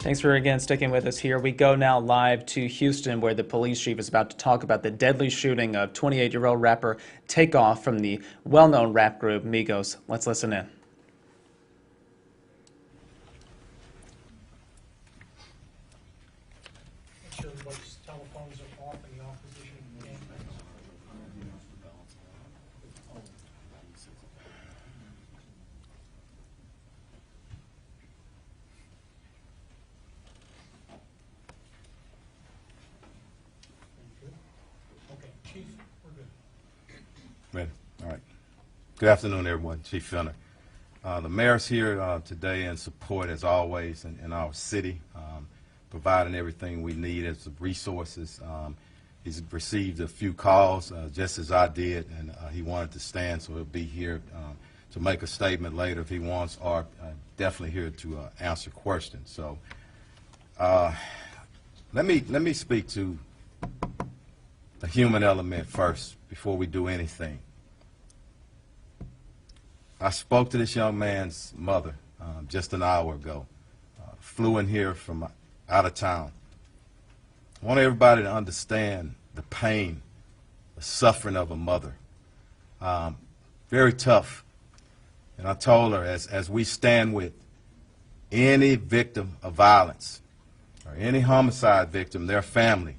Thanks for again sticking with us here. We go now live to Houston, where the police chief is about to talk about the deadly shooting of 28-year-old rapper Takeoff from the well-known rap group Migos. Let's listen in. Make sure everybody's telephones are off and the opposition can't. Okay, Chief, we're good. Ready? All right. Good afternoon, everyone. Chief Fenner. The mayor's here today in support, as always, in our city, providing everything we need as resources. He's received a few calls, just as I did, and he wanted to stand, so he'll be here to make a statement later if he wants, or definitely here to answer questions. So let me speak to the human element first before we do anything. I spoke to this young man's mother just an hour ago. Flew in here from out of town. I want everybody to understand the pain, the suffering of a mother. Very tough. And I told her, as we stand with any victim of violence or any homicide victim, their family,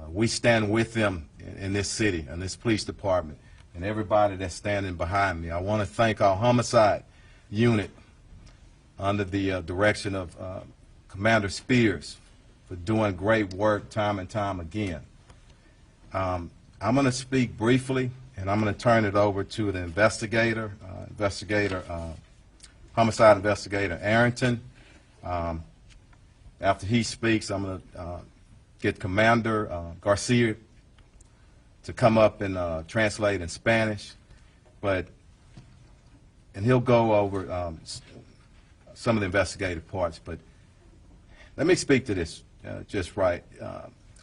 we stand with them in this city, in this police department, and everybody that's standing behind me. I want to thank our homicide unit under the direction of Commander Spears for doing great work time and time again. I'm going to speak briefly, and I'm going to turn it over to the investigator, homicide investigator Arrington. After he speaks, I'm going to get Commander Garcia to come up and translate in Spanish, and he'll go over some of the investigative parts. But let me speak to this just right.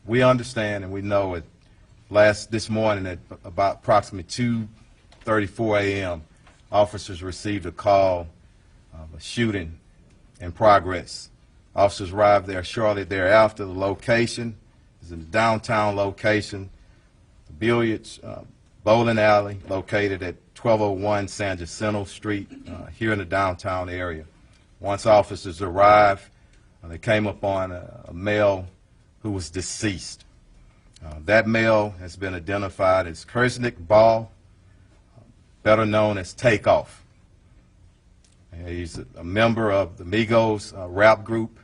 We understand and we know it. This morning at about approximately 2:34 a.m., officers received a call of a shooting in progress. Officers arrived there shortly thereafter. The location is in the downtown location, the billiards bowling alley located at 1201 San Jacinto Street here in the downtown area. Once officers arrived, they came upon a male who was deceased. That male has been identified as Kersnick Ball, better known as Takeoff. He's a member of the Migos rap group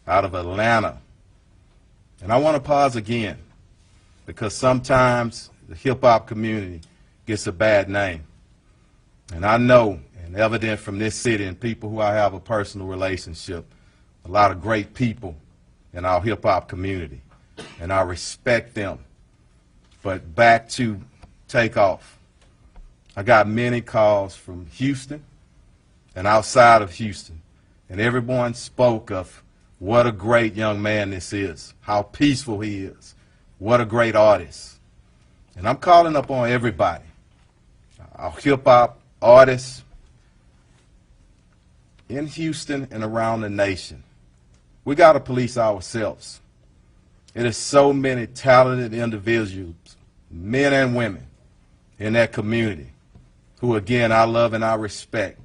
out of Atlanta. And I want to pause again, because sometimes the hip-hop community gets a bad name. And I know, and evident from this city and people who I have a personal relationship, a lot of great people in our hip-hop community, and I respect them. But back to Takeoff. I got many calls from Houston and outside of Houston, and everyone spoke of what a great young man this is, how peaceful he is, what a great artist. And I'm calling upon everybody, our hip-hop artists in Houston and around the nation. We got to police ourselves. It is so many talented individuals, men and women, in that community who, again, I love and I respect.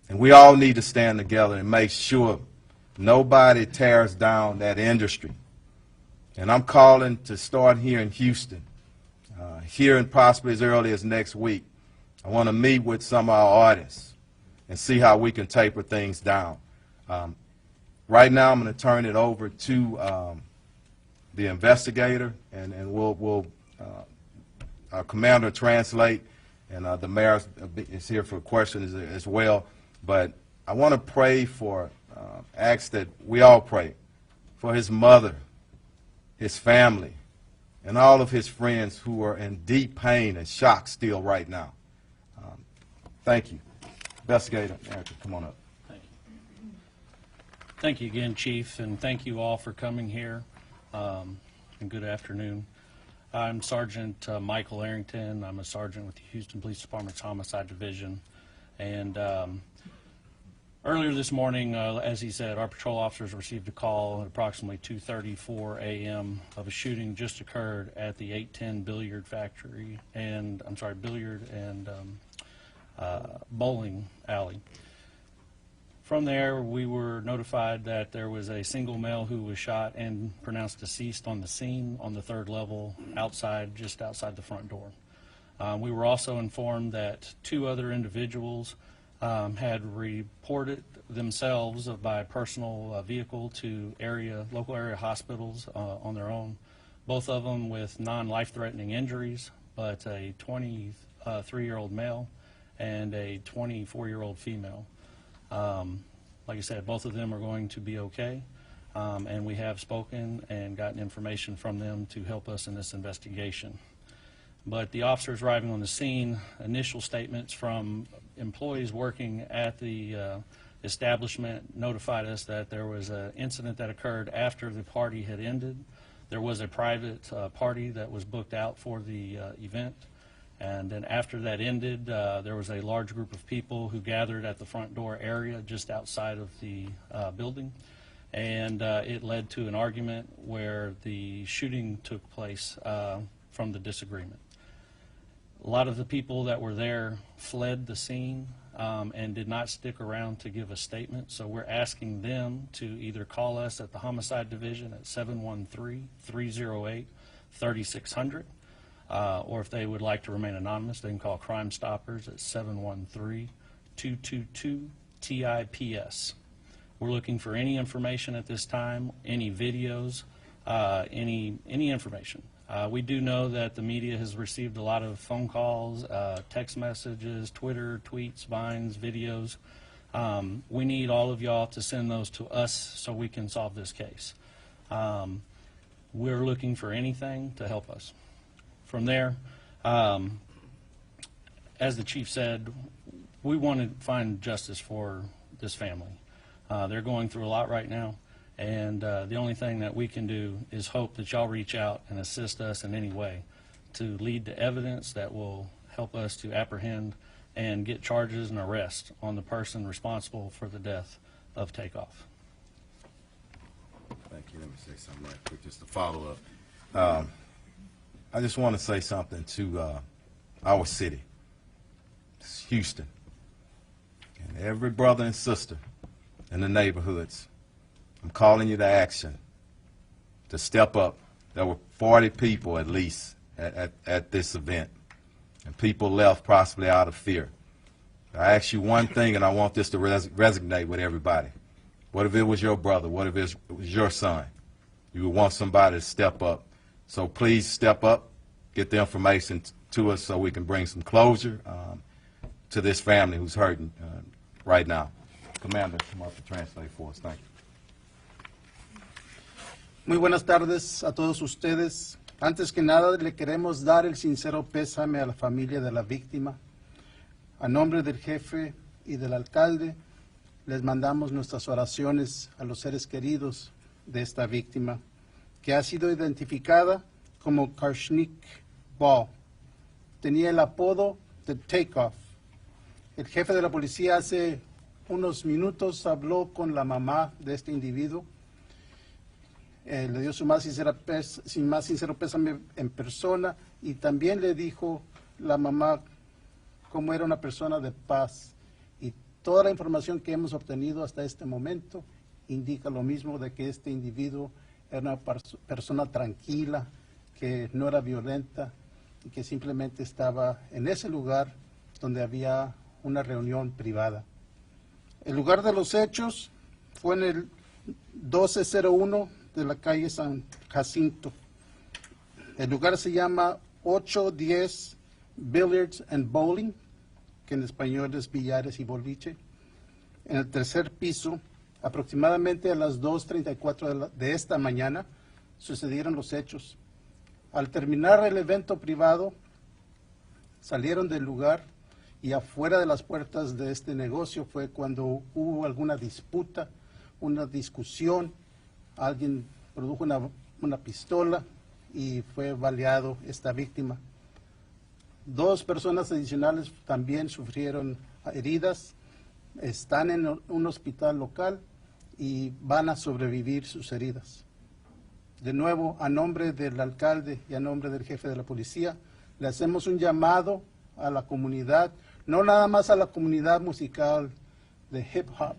And we all need to stand together and make sure nobody tears down that industry. And I'm calling to start here in Houston, here and possibly as early as next week. I want to meet with some of our artists and see how we can taper things down. Right now, I'm going to turn it over to the investigator, and we'll our commander translate, and the mayor is here for questions as well. But I want to pray for, ask that we all pray for his mother, his family, and all of his friends who are in deep pain and shock still right now. Thank you. Investigator Arrington, come on up. Thank you. Thank you again, Chief, and thank you all for coming here, and good afternoon. I'm Sergeant Michael Arrington. I'm a sergeant with the Houston Police Department's Homicide Division, and Earlier this morning, as he said, our patrol officers received a call at approximately 2:34 a.m. of a shooting just occurred at the 810 billiard and bowling alley. From there, we were notified that there was a single male who was shot and pronounced deceased on the scene on the 3rd level just outside the front door. We were also informed that 2 other individuals had reported themselves by personal vehicle to local area hospitals on their own, both of them with non-life-threatening injuries, but a 23-year-old male and a 24-year-old female. Like I said, both of them are going to be okay, and we have spoken and gotten information from them to help us in this investigation. But the officers arriving on the scene, initial statements from employees working at the establishment notified us that there was an incident that occurred after the party had ended. There was a private party that was booked out for the event. And then after that ended, there was a large group of people who gathered at the front door area just outside of the building. And it led to an argument where the shooting took place from the disagreement. A lot of the people that were there fled the scene and did not stick around to give a statement. So we're asking them to either call us at the Homicide Division at 713-308-3600. Or if they would like to remain anonymous, they can call Crime Stoppers at 713-222-TIPS. We're looking for any information at this time, any videos, any information. We do know that the media has received a lot of phone calls, text messages, Twitter, tweets, vines, videos. We need all of y'all to send those to us so we can solve this case. We're looking for anything to help us. From there, as the chief said, we want to find justice for this family. They're going through a lot right now, and the only thing that we can do is hope that y'all reach out and assist us in any way to lead to evidence that will help us to apprehend and get charges and arrest on the person responsible for the death of Takeoff. Thank you. Let me say something right quick, just to follow up. I just want to say something to our city. It's Houston. And every brother and sister in the neighborhoods, I'm calling you to action, to step up. There were 40 people at least at this event, and people left possibly out of fear. I ask you one thing, and I want this to resonate with everybody. What if it was your brother? What if it was your son? You would want somebody to step up. So please step up, get the information to us so we can bring some closure to this family who's hurting right now. Commander, come up and translate for us. Thank you. Muy buenas tardes a todos ustedes. Antes que nada, le queremos dar el sincero pésame a la familia de la víctima. A nombre del jefe y del alcalde, les mandamos nuestras oraciones a los seres queridos de esta víctima, que ha sido identificada como Karshnik Ball. Tenía el apodo de Takeoff. El jefe de la policía hace unos minutos habló con la mamá de este individuo. Le dio su más sincero pésame en persona, y también le dijo la mamá cómo era una persona de paz. Y toda la información que hemos obtenido hasta este momento indica lo mismo, de que este individuo era una persona tranquila, que no era violenta y que simplemente estaba en ese lugar donde había una reunión privada. El lugar de los hechos fue en el 1201 de la calle San Jacinto. El lugar se llama 810 Billiards and Bowling, que en español es billares y boliche. En el tercer piso, aproximadamente a las 2:34 de esta mañana, sucedieron los hechos. Al terminar el evento privado, salieron del lugar, y afuera de las puertas de este negocio fue cuando hubo alguna disputa, una discusión. Alguien produjo una pistola y fue baleado esta víctima. 2 personas adicionales también sufrieron heridas, están en un hospital local y van a sobrevivir sus heridas. De nuevo, a nombre del alcalde y a nombre del jefe de la policía, le hacemos un llamado a la comunidad, no nada más a la comunidad musical de hip hop,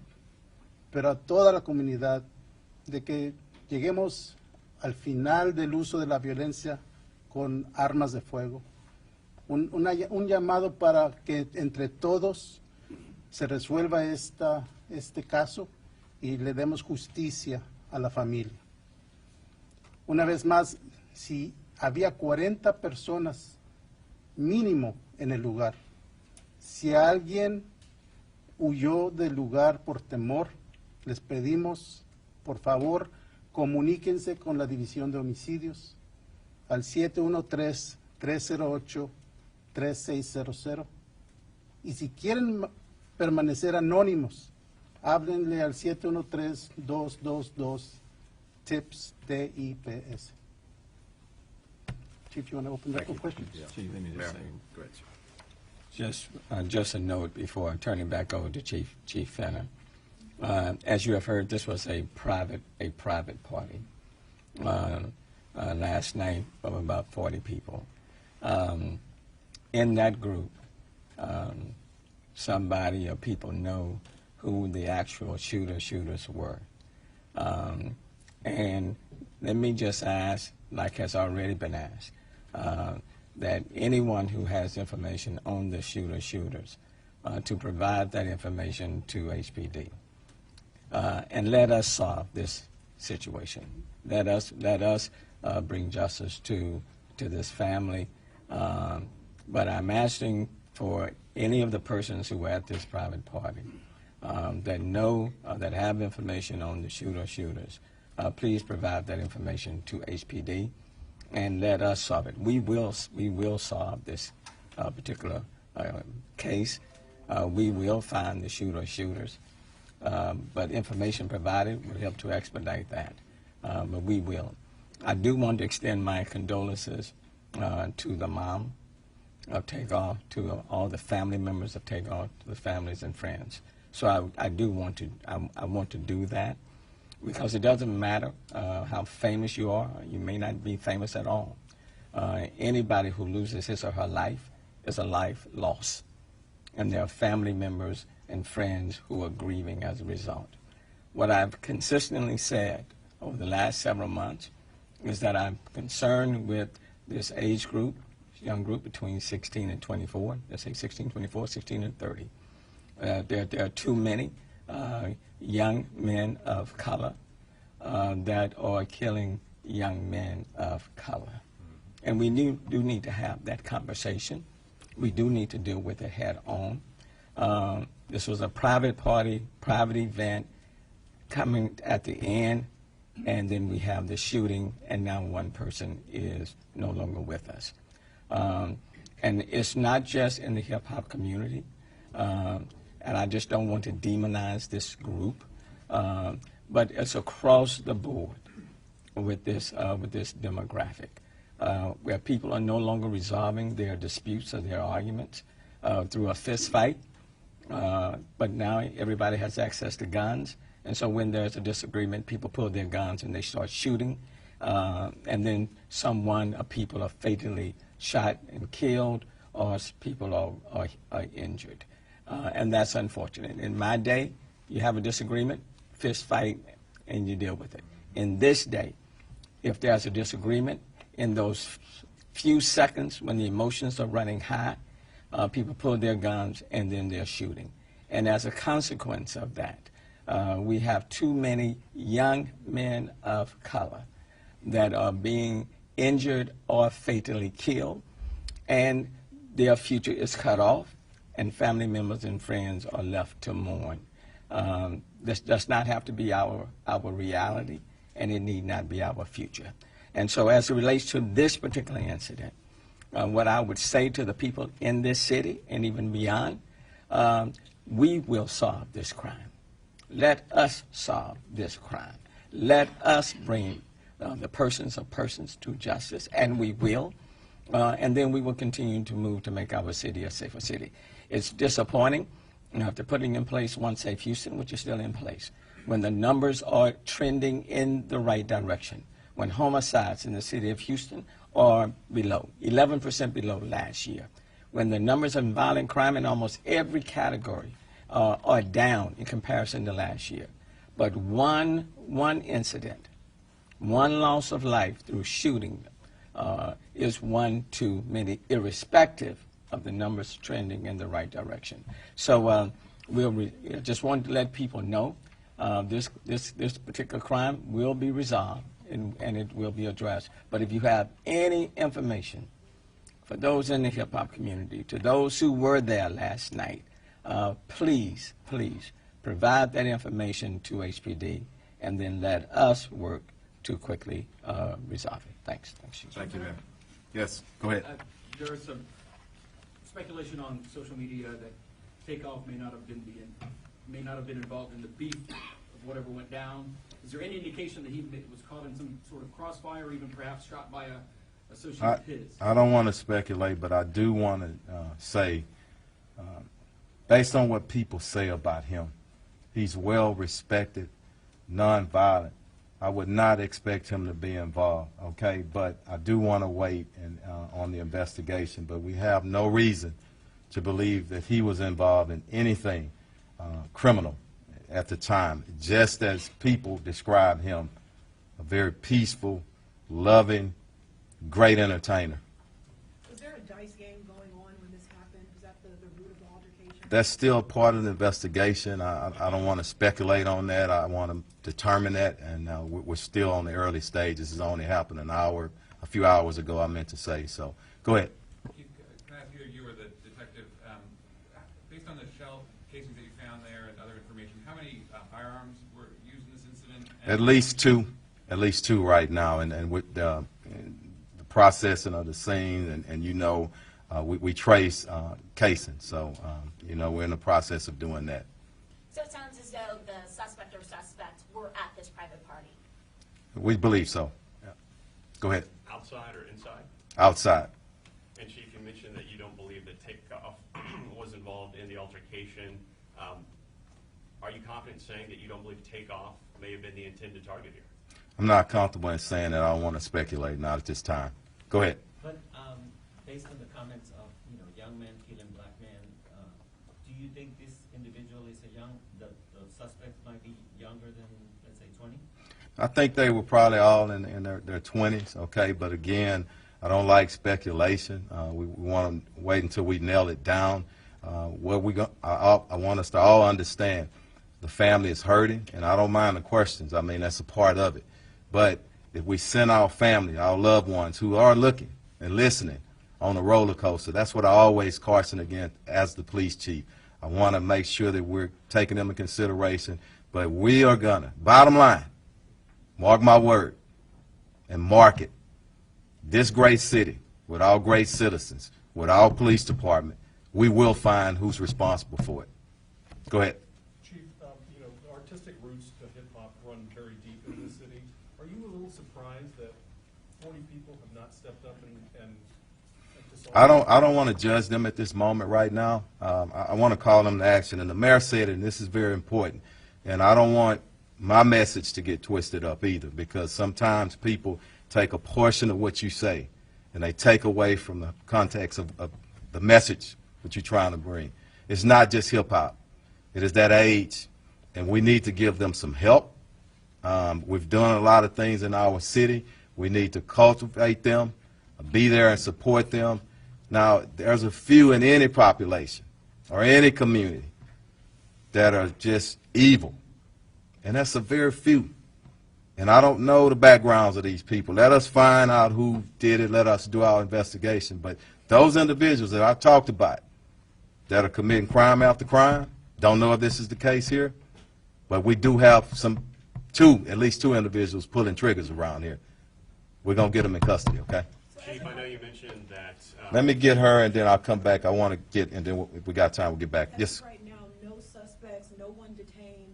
pero a toda la comunidad, de que lleguemos al final del uso de la violencia con armas de fuego. Un llamado para que entre todos se resuelva este caso y le demos justicia a la familia. Una vez más, si había 40 personas mínimo en el lugar, si alguien huyó del lugar por temor, les pedimos, por favor, comuníquense con la División de Homicidios al 713-308-3600. Y si quieren permanecer anónimos, háblenle al 713-222-TIPS, T-I-P-S. Chief, you want to open up for questions? Chief, let me just say, Go ahead, Chief. just a note before turning back over to Chief Fenner. As you have heard, this was a private party last night of about 40 people. In that group, somebody or people know who the actual shooters were. And let me just ask, like has already been asked, that anyone who has information on the shooters to provide that information to HPD. And let us solve this situation. Let us bring justice to this family. But I'm asking for any of the persons who were at this private party that know, that have information on the shooters, please provide that information to HPD and let us solve it. We will solve this particular case. We will find the shooters. But information provided will help to expedite that. But we will. I do want to extend my condolences to the mom of Takeoff, to all the family members of Takeoff, to the families and friends. So I do want to, I want to do that, because it doesn't matter how famous you are. You may not be famous at all. Anybody who loses his or her life is a life lost. And there are family members and friends who are grieving as a result. What I've consistently said over the last several months is that I'm concerned with this age group, young group between 16 and 24, let's say 16, 24, 16 and 30. There are too many young men of color that are killing young men of color. And we do need to have that conversation. We do need to deal with it head on. This was a private party, private event coming at the end, and then we have the shooting, and now one person is no longer with us. And it's not just in the hip-hop community, and I just don't want to demonize this group, but it's across the board with this demographic, where people are no longer resolving their disputes or their arguments through a fist fight. But now everybody has access to guns, and so when there's a disagreement, people pull their guns and they start shooting, and then people are fatally shot and killed, or people are injured. And that's unfortunate. In my day, you have a disagreement, fist fight, and you deal with it. In this day, if there's a disagreement, in those few seconds when the emotions are running high, people pull their guns and then they're shooting. And as a consequence of that, we have too many young men of color that are being injured or fatally killed, and their future is cut off, and family members and friends are left to mourn. This does not have to be our reality, and it need not be our future. And so as it relates to this particular incident, what I would say to the people in this city and even beyond, we will solve this crime. Let us solve this crime. Let us bring the persons of persons to justice, and we will. And then we will continue to move to make our city a safer city. It's disappointing Now, if they're putting in place One Safe Houston, which is still in place, when the numbers are trending in the right direction, when homicides in the city of Houston are below, 11% below last year, when the numbers of violent crime in almost every category are down in comparison to last year, but one incident, one loss of life through shooting is one too many, irrespective of the numbers trending in the right direction. So just wanted to let people know this particular crime will be resolved and it will be addressed. But if you have any information for those in the hip-hop community, to those who were there last night, please provide that information to HPD and then let us work to quickly resolve it. Thanks. Thank you, ma'am. Yes, go ahead. There is some speculation on social media that Takeoff may not have been involved in the beef of whatever went down. Is there any indication that he was caught in some sort of crossfire, or even perhaps shot by a associate of his? I don't want to speculate, but I do want to say, based on what people say about him, he's well respected, nonviolent. I would not expect him to be involved, okay? But I do want to wait on the investigation. But we have no reason to believe that he was involved in anything criminal at the time, just as people describe him, a very peaceful, loving, great entertainer. Was there a dice game going on when this happened? Was that the root of the altercation? That's still part of the investigation. I don't want to speculate on that. I want to determine that, and we're still on the early stages. This has only happened a few hours ago, I meant to say. So go ahead. Can I ask you were the detective, based on the shell casings that you found there and other information, how many firearms were used in this incident? At least two right now, and with the processing of the scene, and we trace casings, so we're in the process of doing that. So it sounds as though the suspect or suspects were at this private party. We believe so. Yeah. Go ahead. Outside or inside? Outside. And Chief, you mentioned that you don't believe that Takeoff was involved in the altercation. Are you confident in saying that you don't believe Takeoff may have been the intended target here? I'm not comfortable in saying that. I don't want to speculate, not at this time. Go ahead. But based on the comments of young men killing black men, do you think this individual is the suspect might be younger than, let's say, 20? I think they were probably all in their 20s, okay? But again, I don't like speculation. We want to wait until we nail it down. I want us to all understand the family is hurting, and I don't mind the questions. I mean, that's a part of it. But if we send our family, our loved ones who are looking and listening on a roller coaster, that's what I always caution against as the police chief. I want to make sure that we're taking them into consideration. But we are going to, bottom line, mark my word, and mark it. This great city, with our great citizens, with our police department, we will find who's responsible for it. Go ahead. Chief, the artistic roots to hip-hop run very deep in this city. Are you a little surprised that 40 people have not stepped up and I don't want to judge them at this moment right now. I want to call them to action. And the mayor said it, and this is very important. And I don't want my message to get twisted up either, because sometimes people take a portion of what you say and they take away from the context of the message that you're trying to bring. It's not just hip-hop. It is that age, and we need to give them some help. We've done a lot of things in our city. We need to cultivate them, be there and support them. Now, there's a few in any population or any community that are just evil, and that's a very few. And I don't know the backgrounds of these people. Let us find out who did it. Let us do our investigation. But those individuals that I talked about that are committing crime after crime, don't know if this is the case here, but we do have at least two individuals pulling triggers around here. We're going to get them in custody, okay? Chief, I know you mentioned that... Let me get her, and then I'll come back. I want to get, and then if we got time, we'll get back. Yes? Right now, no suspects, no one detained.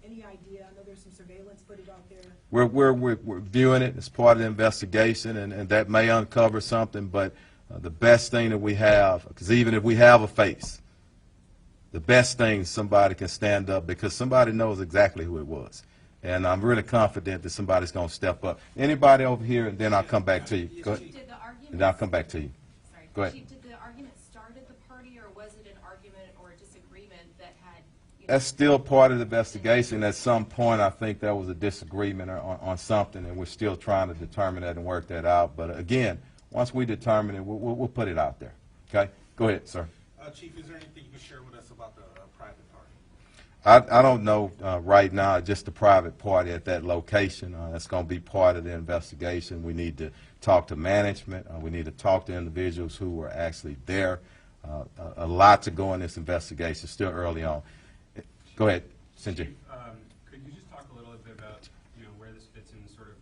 Any idea? I know there's some surveillance footage out there. We're viewing it as part of the investigation, and that may uncover something, but the best thing that we have, because even if we have a face, the best thing somebody can stand up, because somebody knows exactly who it was. And I'm really confident that somebody's going to step up. Anybody over here, and then I'll come back to you. Go ahead. Did the argument, And then I'll come back to you. sorry, Go ahead. Chief, did the argument start at the party, or was it an argument or a disagreement that had, That's still part of the investigation. At some point, I think there was a disagreement on something, and we're still trying to determine that and work that out. But again, once we determine it, we'll put it out there. Okay? Go ahead, sir. Chief, is there anything you can share with us about the private party? I don't know right now, just the private party at that location. That's going to be part of the investigation. We need to talk to management. We need to talk to individuals who were actually there. A lot to go in this investigation, still early on. Go ahead, Sinjay. Could you just talk a little bit about, where this fits in the sort of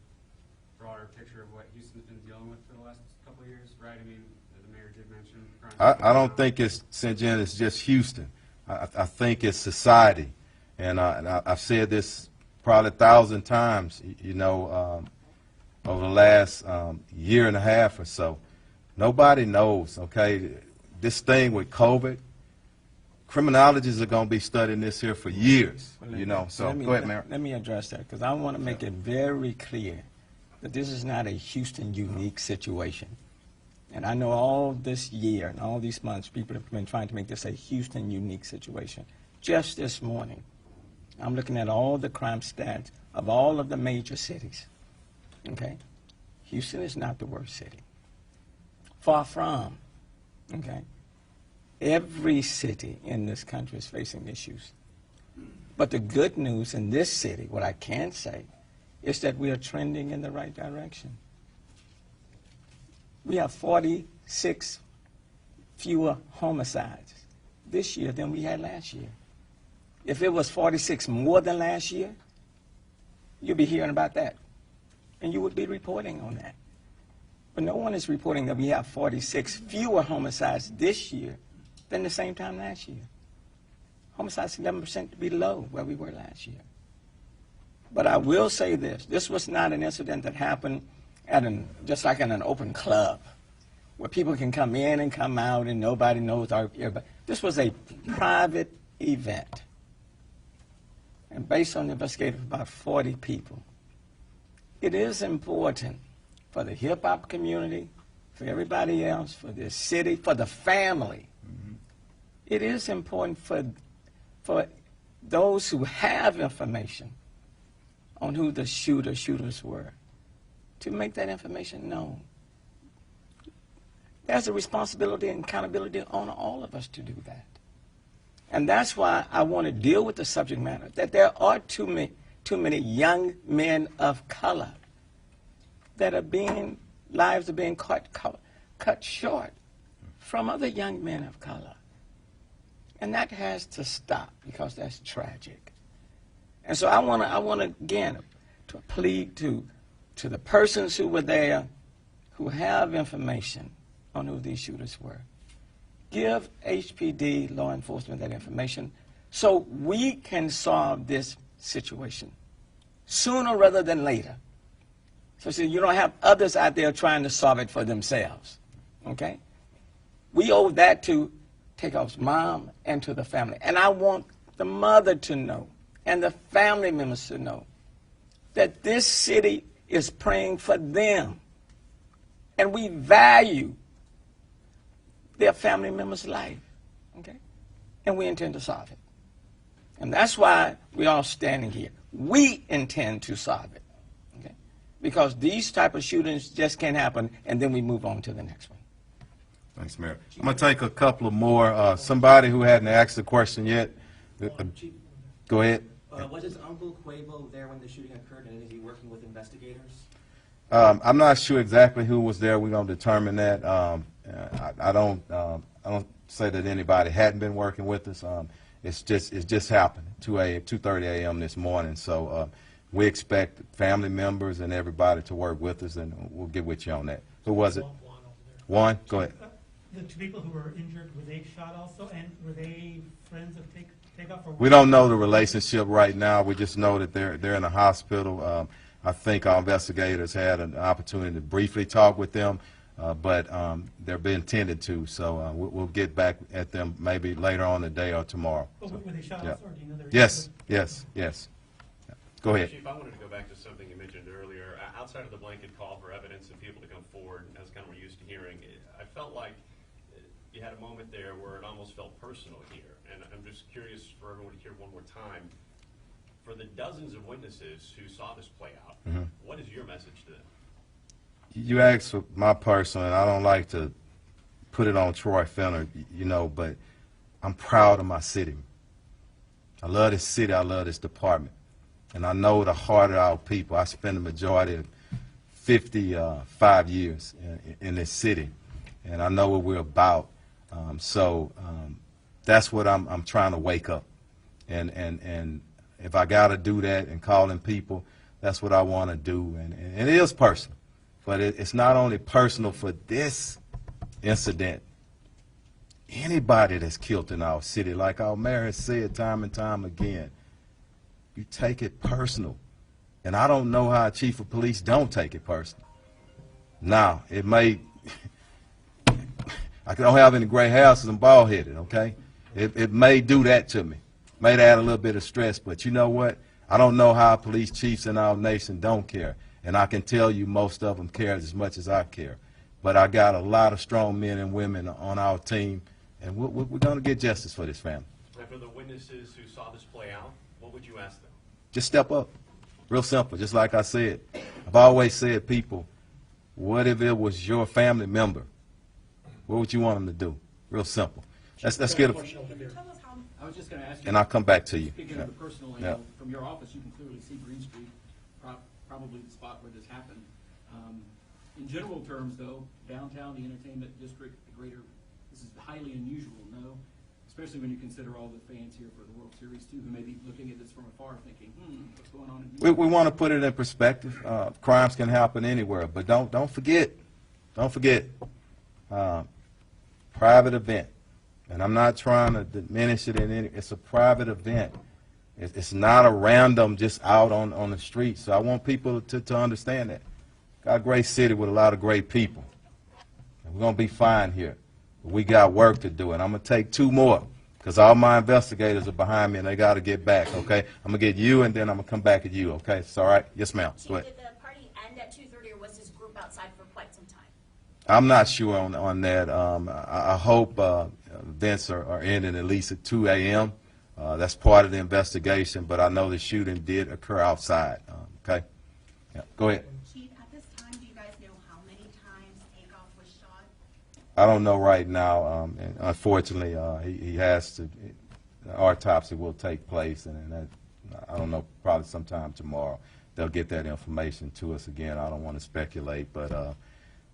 broader picture of what Houston's been dealing with for the last couple of years, right? I mean, the mayor did mention crime. I don't think it's, Sinjay, it's just Houston. I think it's society. And I've said this probably 1,000 times, over the last year and a half or so. Nobody knows, okay? This thing with COVID, criminologists are going to be studying this here for years, So go ahead, Mayor. Let me address that, because I want to make it very clear that this is not a Houston unique situation. And I know all this year and all these months, people have been trying to make this a Houston unique situation. Just this morning, I'm looking at all the crime stats of all of the major cities. Okay? Houston is not the worst city. Far from. Okay? Every city in this country is facing issues. But the good news in this city, what I can say, is that we are trending in the right direction. We have 46 fewer homicides this year than we had last year. If it was 46 more than last year, you'd be hearing about that. And you would be reporting on that. But no one is reporting that we have 46 fewer homicides this year than the same time last year. Homicides 11% below where we were last year. But I will say this. This was not an incident that happened at just like in an open club where people can come in and come out and nobody knows everybody. This was a private event. And based on the investigation of about 40 people, it is important for the hip-hop community, for everybody else, for the city, for the family. Mm-hmm. It is important for those who have information on who the shooters were to make that information known. There's a responsibility and accountability on all of us to do that. And that's why I want to deal with the subject matter, that there are too many young men of color that lives are being cut short from other young men of color. And that has to stop, because that's tragic. And so I want to again, to plead to the persons who were there, who have information on who these shooters were. Give HPD, law enforcement, that information so we can solve this situation sooner rather than later. So you don't have others out there trying to solve it for themselves, okay? We owe that to Takeoff's mom and to the family. And I want the mother to know and the family members to know that this city is praying for them. And we value their family member's life, okay? And we intend to solve it. And that's why we're all standing here. We intend to solve it, okay? Because these type of shootings just can't happen, and then we move on to the next one. Thanks, Mayor. I'm going to take a couple of more. Somebody who hadn't asked the question yet. Go ahead. Was his uncle Quavo there when the shooting occurred, and is he working with investigators? I'm not sure exactly who was there. We're going to determine that. I don't say that anybody hadn't been working with us. It's just happened 2:30 a.m. this morning. So we expect family members and everybody to work with us, and we'll get with you on that. Who was it? Juan, go ahead. The two people who were injured, were they shot also, and were they friends of Takeoff? We don't know the relationship right now. We just know that they're in a hospital. I think our investigators had an opportunity to briefly talk with them. but they're being tended to. So we'll get back at them maybe later on today or tomorrow. But So, were they shot yeah. also, or do you know their? Yes, yes, yes. Go ahead. Chief, I wanted to go back to something you mentioned earlier. Outside of the blanket call for evidence and people to come forward, as kind of we're used to hearing, I felt like you had a moment there where it almost felt personal here. And I'm just curious for everyone to hear one more time. For the dozens of witnesses who saw this play out, what is your message to them? You asked for my personal, and I don't like to put it on Troy Fenner, you know, but I'm proud of my city. I love this city. I love this department. And I know the heart of our people. I spent the majority of 55 years in this city, and I know what we're about. So that's what I'm trying to wake up. And if I got to do that and calling people, that's what I want to do. And it is personal. But it's not only personal for this incident. Anybody that's killed in our city, like our mayor has said time and time again, you take it personal. And I don't know how a chief of police don't take it personal. Now, it may, I don't have any gray hair because I'm bald-headed, okay? It may do that to me. May add a little bit of stress, but you know what? I don't know how police chiefs in our nation don't care. And I can tell you most of them care as much as I care. But I got a lot of strong men and women on our team, and we're going to get justice for this family. And for the witnesses who saw this play out, what would you ask them? Just step up. Real simple, just like I said. I've always said, people, what if it was your family member? What would you want them to do? Real simple. Let's get a... I was just going to ask you. And I'll come back to you. Speaking of the personal angle, from your office, you can clearly see Green Street, probably the spot where this happened. In general terms, though, downtown, the entertainment district, the greater, this is highly unusual, no? Especially when you consider all the fans here for the World Series, too, who may be looking at this from afar thinking, what's going on in Houston? We want to put it in perspective. Crimes can happen anywhere, but don't forget, private event. And I'm not trying to diminish it in any, it's a private event. It's not a random just out on the street. So I want people to understand that. Got a great city with a lot of great people. And we're going to be fine here. But we got work to do, and I'm going to take 2 more because all my investigators are behind me, and they got to get back, okay? I'm going to get you, and then I'm going to come back at you, okay? It's all right? Yes, ma'am. Chief, did the party end at 2:30, or was this group outside for quite some time? I'm not sure on that. I hope events are ending at least at 2 a.m. That's part of the investigation, but I know the shooting did occur outside, okay? Yeah, go ahead. Chief, at this time, do you guys know how many times Takeoff was shot? I don't know right now. And unfortunately, he has to, the autopsy will take place, and that, I don't know, probably sometime tomorrow. They'll get that information to us again. I don't want to speculate, but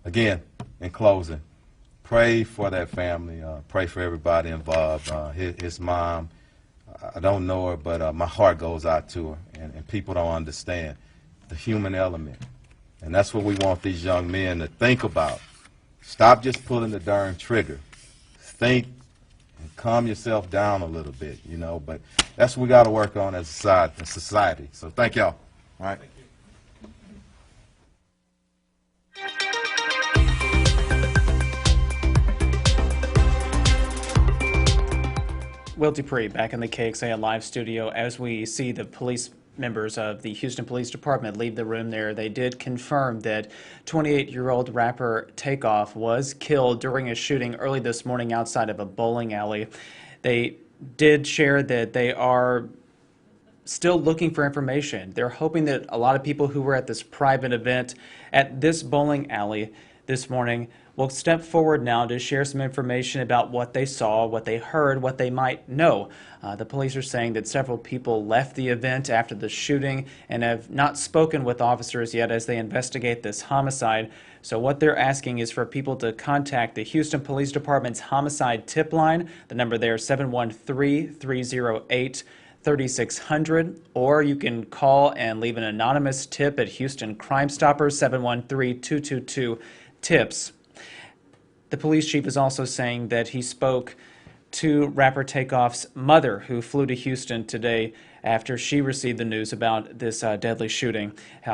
again, in closing, pray for that family. Pray for everybody involved. His mom, I don't know her, but my heart goes out to her, and people don't understand the human element. And that's what we want these young men to think about. Stop just pulling the darn trigger. Think and calm yourself down a little bit, you know. But that's what we got to work on as a society. So thank y'all. All right. Will Dupree back in the KXAN live studio as we see the police members of the Houston Police Department leave the room there. They did confirm that 28-year-old rapper Takeoff was killed during a shooting early this morning outside of a bowling alley. They did share that they are still looking for information. They're hoping that a lot of people who were at this private event at this bowling alley this morning will step forward now to share some information about what they saw, what they heard, what they might know. The police are saying that several people left the event after the shooting and have not spoken with officers yet as they investigate this homicide. So what they're asking is for people to contact the Houston Police Department's homicide tip line. The number there is 713-308-3600, or you can call and leave an anonymous tip at Houston Crime Stoppers, 713-222-TIPS. The police chief is also saying that he spoke to rapper Takeoff's mother, who flew to Houston today after she received the news about this deadly shooting.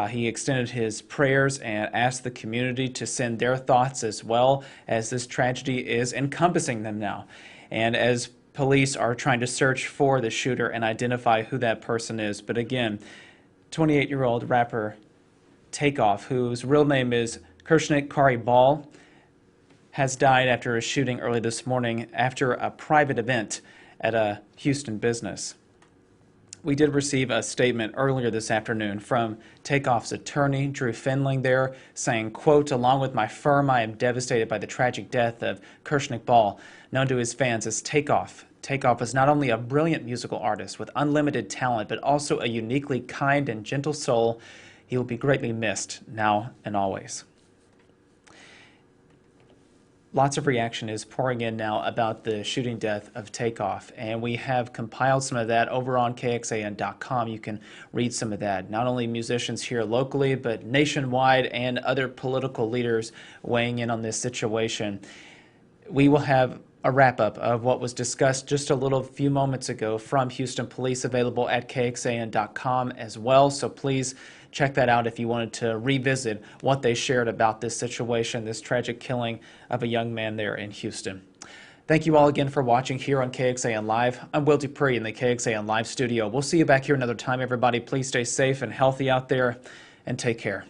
He extended his prayers and asked the community to send their thoughts as well, as this tragedy is encompassing them now. And as police are trying to search for the shooter and identify who that person is. But again, 28-year-old rapper Takeoff, whose real name is Kershnik Kari Ball, has died after a shooting early this morning after a private event at a Houston business. We did receive a statement earlier this afternoon from Takeoff's attorney, Drew Findling, there, saying, quote, "Along with my firm, I am devastated by the tragic death of Kershnik Ball, known to his fans as Takeoff. Takeoff was not only a brilliant musical artist with unlimited talent, but also a uniquely kind and gentle soul. He will be greatly missed now and always." Lots of reaction is pouring in now about the shooting death of Takeoff, and we have compiled some of that over on KXAN.com. You can read some of that. Not only musicians here locally, but nationwide, and other political leaders weighing in on this situation. We will have a wrap-up of what was discussed just a few moments ago from Houston Police available at KXAN.com as well, so please check that out if you wanted to revisit what they shared about this situation, this tragic killing of a young man there in Houston. Thank you all again for watching here on KXAN Live. I'm Will Dupree in the KXAN Live studio. We'll see you back here another time, everybody. Please stay safe and healthy out there, and take care.